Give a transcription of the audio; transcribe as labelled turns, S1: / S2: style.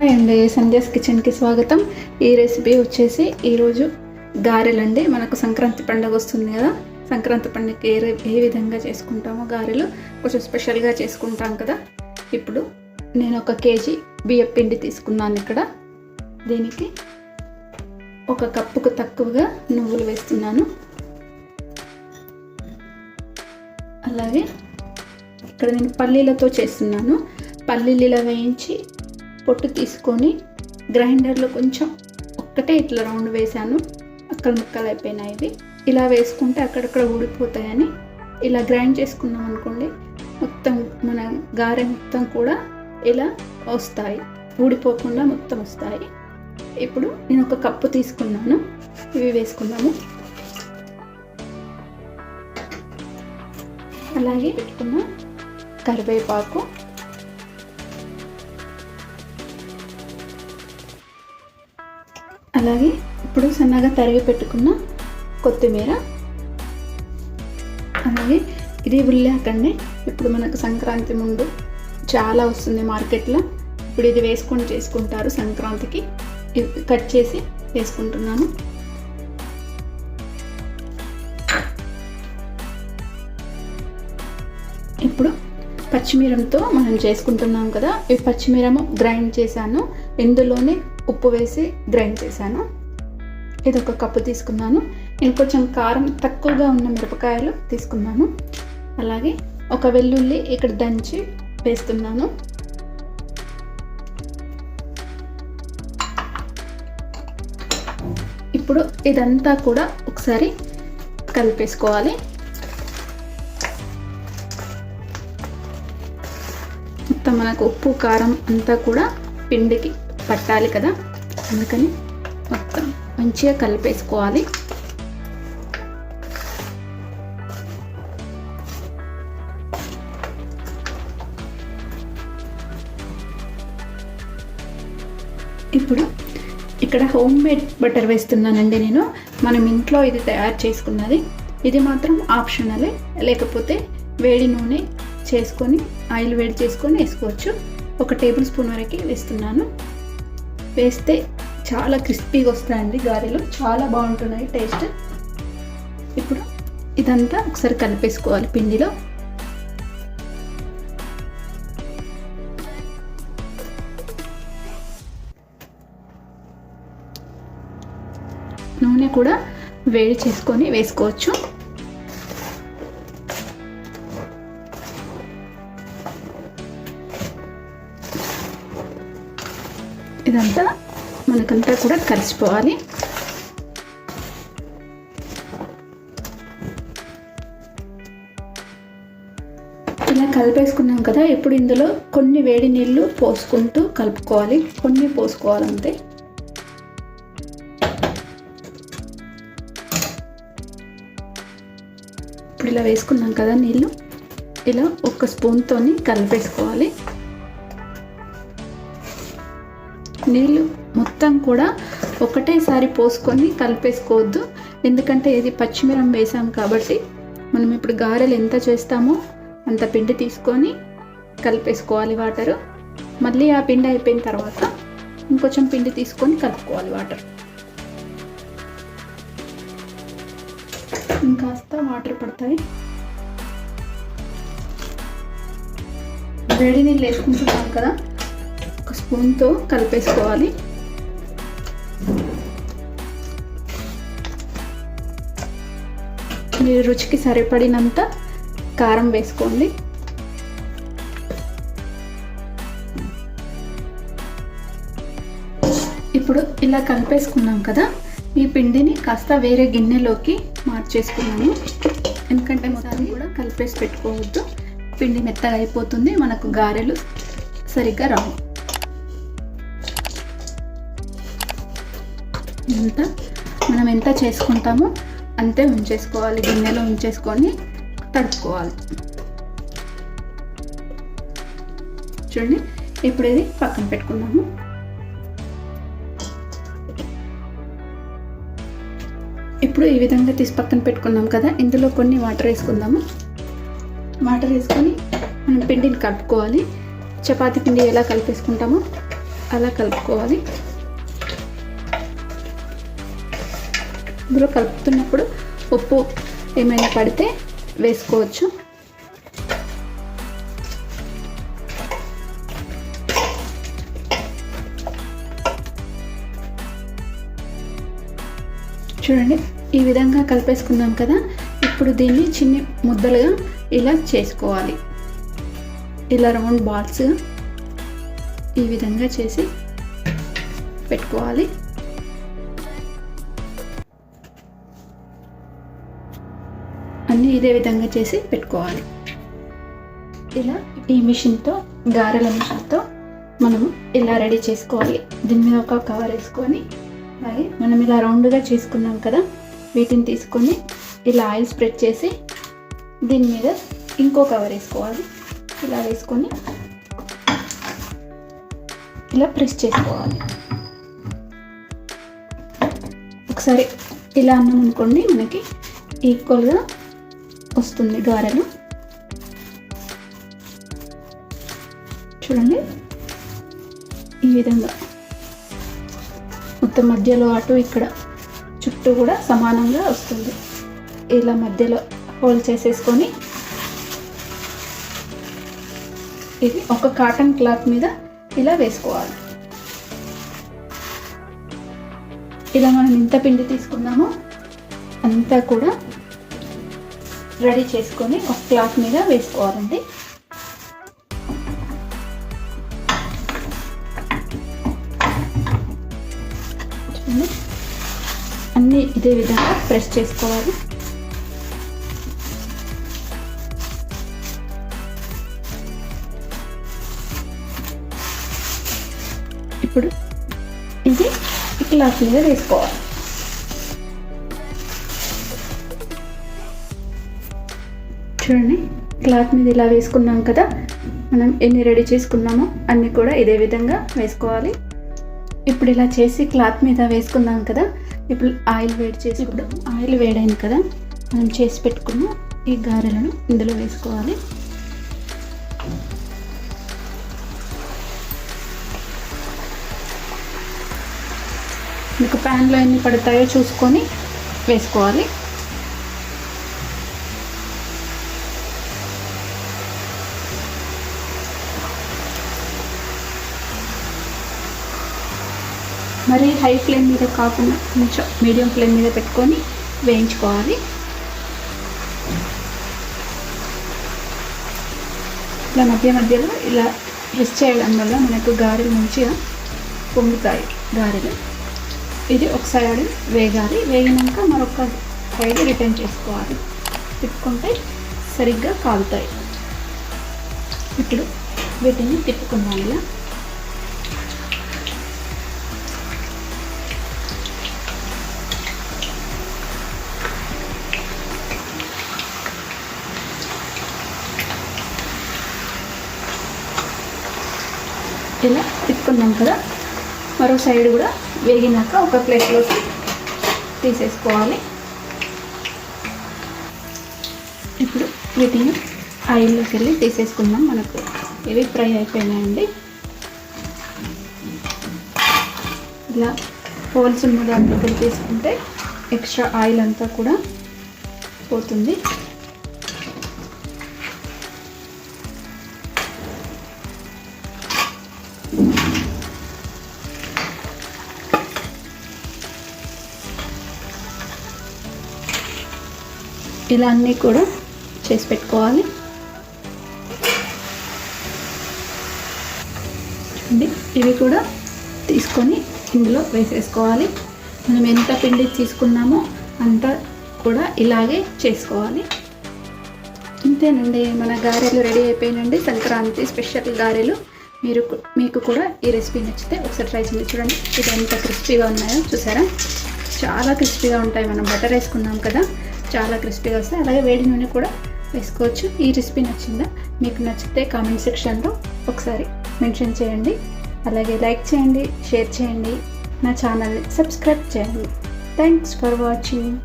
S1: అండి సంధ్యాస్ కిచెన్కి స్వాగతం. ఈ రెసిపీ వచ్చేసి ఈరోజు గారెలండి. మనకు సంక్రాంతి పండుగ వస్తుంది కదా, సంక్రాంతి పండుగకి ఏ విధంగా చేసుకుంటామో గారెలు కొంచెం స్పెషల్గా చేసుకుంటాం కదా. ఇప్పుడు నేను 1 కేజీ బియ్యం పిండి తీసుకున్నాను. ఇక్కడ దీనికి 1 కప్పుకు తక్కువగా నువ్వులు వేస్తున్నాను. అలాగే ఇక్కడ నేను పల్లీలతో చేస్తున్నాను. పల్లీలు ఇలా వేయించి పొట్టు తీసుకొని గ్రైండర్లో కొంచెం ఒక్కటే ఇట్లా రౌండ్ వేసాను. ముక్కలు అయిపోయినాయి. ఇవి ఇలా వేసుకుంటే అక్కడక్కడ ఊడిపోతాయని ఇలా గ్రైండ్ చేసుకున్నాం అనుకోండి, మొత్తం మన గారె మొత్తం కూడా ఇలా వస్తాయి, ఊడిపోకుండా మొత్తం వస్తాయి. ఇప్పుడు నేను 1 కప్పు తీసుకున్నాను. ఇవి వేసుకున్నాము. అలాగే పెట్టుకున్న కరివేపాకు, అలాగే ఇప్పుడు సన్నగా తరిగి పెట్టుకున్న కొత్తిమీర, అలాగే ఇది ఉల్లికండి. ఇప్పుడు మనకు సంక్రాంతి ముందు చాలా వస్తుంది మార్కెట్లో. ఇప్పుడు ఇది వేసుకొని చేసుకుంటారు సంక్రాంతికి. కట్ చేసి వేసుకుంటున్నాను. ఇప్పుడు పచ్చిమిరంతో మనం చేసుకుంటున్నాం కదా, ఈ పచ్చిమిరము గ్రైండ్ చేశాను. ఇందులోనే ఉప్పు వేసి గ్రైండ్ చేశాను. ఇది 1 కప్పు తీసుకున్నాను. నేను కొంచెం కారం తక్కువగా ఉన్న మిరపకాయలు తీసుకున్నాను. అలాగే 1 వెల్లుల్లి ఇక్కడ దంచి వేస్తున్నాను. ఇప్పుడు ఇదంతా కూడా ఒకసారి కలిపేసుకోవాలి. మొత్తం మనకు ఉప్పు కారం అంతా కూడా పిండికి పట్టాలి కదా, అందుకని మొత్తం మంచిగా కలిపేసుకోవాలి. ఇప్పుడు ఇక్కడ హోమ్ మేడ్ బటర్ వేస్తున్నానండి నేను. మనం ఇంట్లో ఇది తయారు చేసుకున్నది. ఇది మాత్రం ఆప్షనలే, లేకపోతే వేడి నూనె చేసుకొని ఆయిల్ వేడి చేసుకొని వేసుకోవచ్చు. 1 టేబుల్ స్పూన్ వరకు వేస్తున్నాను. వేస్తే చాలా క్రిస్పీగా వస్తాయండి గారెలు, చాలా బాగుంటున్నాయి టేస్ట్. ఇప్పుడు ఇదంతా ఒకసారి కలిపేసుకోవాలి పిండిలో. నూనె కూడా వేడి చేసుకొని వేసుకోవచ్చు. ఇదంతా మనకంతా కూడా కలిసిపోవాలి. ఇలా కలిపేసుకున్నాం కదా. ఇప్పుడు ఇందులో కొన్ని వేడి నీళ్ళు పోసుకుంటూ కలుపుకోవాలి. కొన్ని పోసుకోవాలంతే. ఇప్పుడు ఇలా వేసుకున్నాం కదా నీళ్ళు, ఇలా 1 స్పూన్తోని కలిపేసుకోవాలి. నీళ్ళు మొత్తం కూడా ఒకటేసారి పోసుకొని కలిపేసుకోవద్దు, ఎందుకంటే ఇది పచ్చిమిరం వేసాం కాబట్టి మనం ఇప్పుడు గారెలు ఎంత చేస్తామో అంత పిండి తీసుకొని కలిపేసుకోవాలి వాటరు. మళ్ళీ ఆ పిండి అయిపోయిన తర్వాత ఇంకొంచెం పిండి తీసుకొని కలుపుకోవాలి వాటర్. ఇంకాస్త వాటర్ పడతాయి. వేడి నీళ్ళు వేసుకుంటున్నాం కదా, 1 స్పూన్తో కలిపేసుకోవాలి. మీరు రుచికి సరిపడినంత కారం వేసుకోండి. ఇప్పుడు ఇలా కలిపేసుకున్నాం కదా, ఈ పిండిని కాస్త వేరే గిన్నెలోకి మార్చేసుకున్నాను. ఎందుకంటే మొత్తం కూడా కలిపేసి పెట్టుకోవద్దు, పిండి మెత్తగా అయిపోతుంది, మనకు గారెలు సరిగ్గా రావు. ఇంత మనం ఎంత చేసుకుంటామో అంతే ఉంచేసుకోవాలి, గిన్నెలో ఉంచేసుకొని తడుపుకోవాలి. చూడండి, ఇప్పుడు ఇది పక్కన పెట్టుకున్నాము. ఇప్పుడు ఈ విధంగా తీసి పక్కన పెట్టుకున్నాం కదా, ఇందులో కొన్ని వాటర్ వేసుకుందాము. వాటర్ వేసుకొని మనం పిండిని కలుపుకోవాలి. చపాతీ పిండి ఎలా కలిపేసుకుంటామో అలా కలుపుకోవాలి. ఇందులో కలుపుతున్నప్పుడు ఉప్పు ఏమైనా పడితే వేసుకోవచ్చు. చూడండి, ఈ విధంగా కలిపేసుకున్నాం కదా. ఇప్పుడు దీన్ని చిన్న ముద్దలుగా ఇలా చేసుకోవాలి. ఇలా రౌండ్ బాల్స్ ఈ విధంగా చేసి పెట్టుకోవాలి. అన్నీ ఇదే విధంగా చేసి పెట్టుకోవాలి. ఇలా ఈ మిషన్తో, గారెల మిషన్తో మనము ఇలా రెడీ చేసుకోవాలి. దీని మీద ఒక కవర్ వేసుకొని, అలాగే మనం ఇలా రౌండ్గా చేసుకున్నాం కదా, వీటిని తీసుకొని ఇలా ఆయిల్ స్ప్రెడ్ చేసి దీని మీద ఇంకో కవర్ వేసుకోవాలి. ఇలా వేసుకొని ఇలా ప్రెస్ చేసుకోవాలి. ఒకసారి ఇలా అన్నాం అనుకోండి, మనకి ఈక్వల్గా వస్తుంది గారెలు. చూడండి, ఈ విధంగా మొత్తం మధ్యలో అటు ఇక్కడ చుట్టూ కూడా సమానంగా వస్తుంది. ఇలా మధ్యలో హోల్ చేసేసుకొని ఇది ఒక కాటన్ క్లాత్ మీద ఇలా వేసుకోవాలి. ఇలా మనం ఎంత పిండి తీసుకున్నామో అంతా కూడా రెడీ చేసుకొని ఒక క్లాత్ మీద వేసుకోవాలండి. అన్నీ ఇదే విధంగా ప్రెస్ చేసుకోవాలి. ఇప్పుడు ఇది క్లాత్ మీద వేసుకోవాలి. చూడండి, క్లాత్ మీద ఇలా వేసుకున్నాం కదా. మనం ఎన్ని రెడీ చేసుకున్నామో అన్నీ కూడా ఇదే విధంగా వేసుకోవాలి. ఇప్పుడు ఇలా చేసి క్లాత్ మీద వేసుకున్నాం కదా. ఇప్పుడు ఆయిల్ వేడి చేసి, ఇప్పుడు ఆయిల్ వేడైంది కదా, మనం చేసి పెట్టుకున్న ఈ గారెలను ఇందులో వేసుకోవాలి. మీకు ప్యాన్లో ఎన్ని పడతాయో చూసుకొని వేసుకోవాలి. మరి హై ఫ్లేమ్ మీద కాకుండా కొంచెం మీడియం ఫ్లేమ్ మీద పెట్టుకొని వేయించుకోవాలి. ఇలా మధ్య మధ్యలో ఇలా ప్రెస్ చేయడం వల్ల మనకు గారెలు మంచిగా పొంగుతాయి. గారెలు ఇది ఒక సైడ్ వేగాలి. వేగినాక మరొక సైడ్ రిటర్న్ చేసుకోవాలి. తిప్పుకుంటే సరిగ్గా కాలుతాయి. ఇప్పుడు వీటిని తిప్పుకుందాం. ఇలా ఇలా తిప్పుకున్నాం కదా. మరో సైడ్ కూడా వేగినాక ఒక ప్లేట్లోకి తీసేసుకోవాలి. ఇప్పుడు వీటిని ఆయిల్లోకి వెళ్ళి తీసేసుకుందాం. మనకు ఇవి ఫ్రై అయిపోయినాయండి. ఇలా హోల్స్ ఉన్న దాంట్లోకి తీసుకుంటే ఎక్స్ట్రా ఆయిల్ అంతా కూడా పోతుంది. ఇలా అన్నీ కూడా చేసి పెట్టుకోవాలి. చూడండి, ఇవి కూడా తీసుకొని ఇందులో వేసేసుకోవాలి. మనం ఎంత పిండి తీసుకున్నామో అంత కూడా ఇలాగే చేసుకోవాలి. ఇంతేనండి, మన గారెలు రెడీ అయిపోయినండి. సంక్రాంతి స్పెషల్ గారెలు. మీకు కూడా ఈ రెసిపీ నచ్చితే ఒకసారి ట్రై చేయండి. చూడండి, ఇది ఎంత క్రిస్పీగా ఉన్నాయో చూసారా. చాలా క్రిస్పీగా ఉంటాయి. మనం బటర్ వేసుకున్నాం కదా, చాలా క్రిస్పీగా వస్తాయి. అలాగే వేడి నూనె కూడా వేసుకోవచ్చు. ఈ రెసిపీ నచ్చిందా? మీకు నచ్చితే కామెంట్ సెక్షన్లో ఒకసారి మెన్షన్ చేయండి. అలాగే లైక్ చేయండి, షేర్ చేయండి, నా ఛానల్ని సబ్స్క్రైబ్ చేయండి. Thanks for watching.